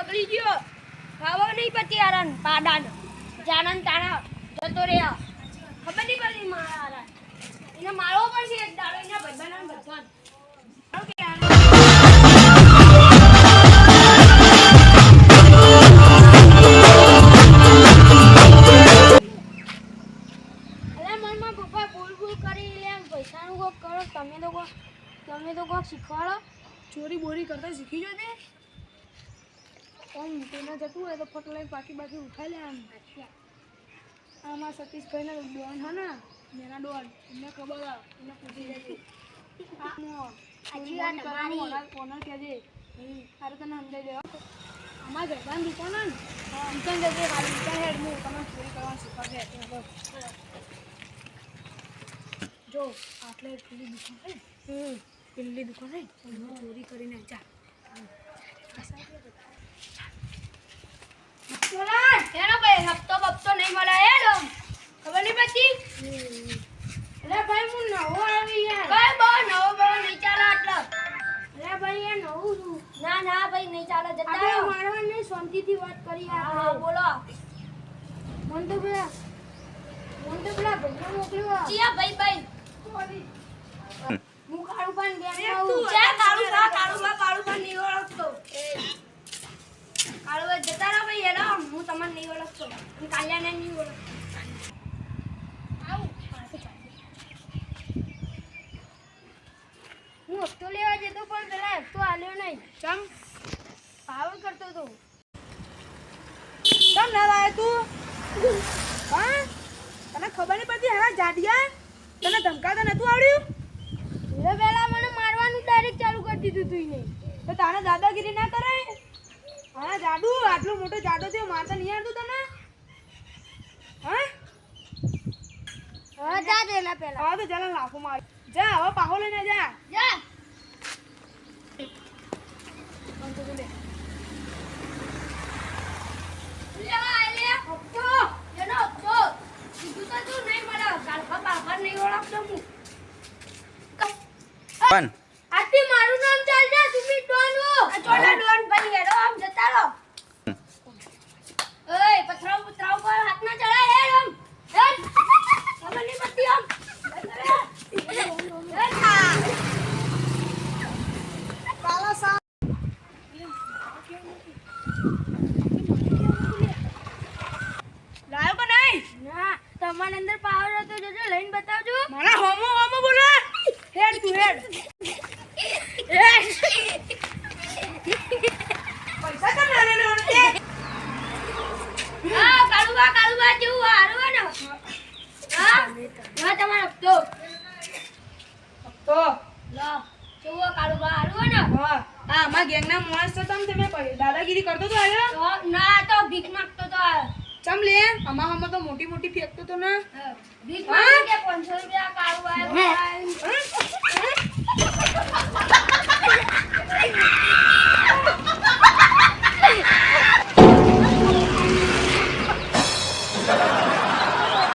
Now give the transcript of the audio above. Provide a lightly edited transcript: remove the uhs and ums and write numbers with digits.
બગડી ગયો ખાવા નહીં પતી આરાન પાડાન જાનન તાણા જતો રે ખબર નહીં પડી મારા આરાન એને મારવો પડશે એક દાડો એના ભાઈબંધને બધોન તમે તો કોક શીખવાડો ચોરી બોરી કરતા શીખી જો ને ઓમ તેના જતું હોય તો ફોટો લઈને પાકી બાકી ઉઠાઈ લે આમ આમાં સતીશભાઈને ડોન હા ને મેના ડોન એમને ખબર એને પૂછી જશે ઓનર કહેજે સારું તને સમજાઈ દેવા અમારા ઘરબાન દુકાન ને દુકાન જશે ખાલી દુકાન હેડ હું તમે ચોરી કરવાનું શીખવાડે જો આટલે પેલી દુકાન છે પેલી દુકાન છે ચોરી કરીને જા એનો ભાઈ હપ્તો બપ્તો નહીં મળે એમ ખબર નહીં પછી અરે ભાઈ હું નવો આવી યાર ભાઈ બહુ નવો બહુ નહીં ચાલે આટલો અરે ભાઈ એ નવું છું ના ના ભાઈ નહીં ચાલે જતા આપણે મારવા નહીં શાંતિથી વાત કરી હા બોલો મન તો પેલા ભાઈ મોકલ્યો ચિયા ભાઈ હું કાળુ પાન બેન તું જા કાળુ પાન નહીં ઓળખતો કાળુ જતા રહો ભાઈ એનો હું તમને નહીં ઓળખતો હું કાલ્યાને નહીં ઓળખતો હું હપ્તો લેવા જતો પણ પેલા હપ્તો આલ્યો નહીં ચમ પાવર કરતો તો ચમ ના લાય તું હા તને ખબર નહીં પડતી હા જાડિયા તને ધમકાતા નતું આવડ્યું એટલે પહેલા મને મારવાનું ડાયરેક્ટ ચાલુ કરી દીધું તું નહીં તો તાણે દાદાગીરી ના કરાય હા જાડુ આટલો મોટો જાડો થયો મારતા નહીં આવડતું તને હા હા જા દે ના પહેલા હા તો ચાલ લાફો માર જા હવે પાહો લઈને જા જા બંધ તો લે હપ્તો એનો હપ્તો સીધું તો તું નહીં મળે કાલકા બાપા નહીં ઓળખતો હું પણ આથી મારું નામ ચાલજા સુમિત ડોન વો ચોલા ડોન બની હેડો આમ જતા રહો ઓય પથરાવ પર હાથ ના ચડાય હેડ આમ હેડ ખબર નહીં પડતી આમ કાલા સા લાયો કે નહીં ના તમારા અંદર પાવર હતો જોજો લઈને બતાવજો મારા હોમો બોલો હેડ તું હેડ પૈસા તો ના લે ઓળખે હા કાળુબા જેવું હારું હે ને હા તમારો હપ્તો લો જેવો કાળુબા હારું હે ને હા અમાર ગેંગના માણસ તો તમે દાદાગીરી કરતો તો આયો ના તો ભીખ માંગતો તો ચમ લે અમાર તો મોટી ફેંકતો તો ને ભીખ માંગ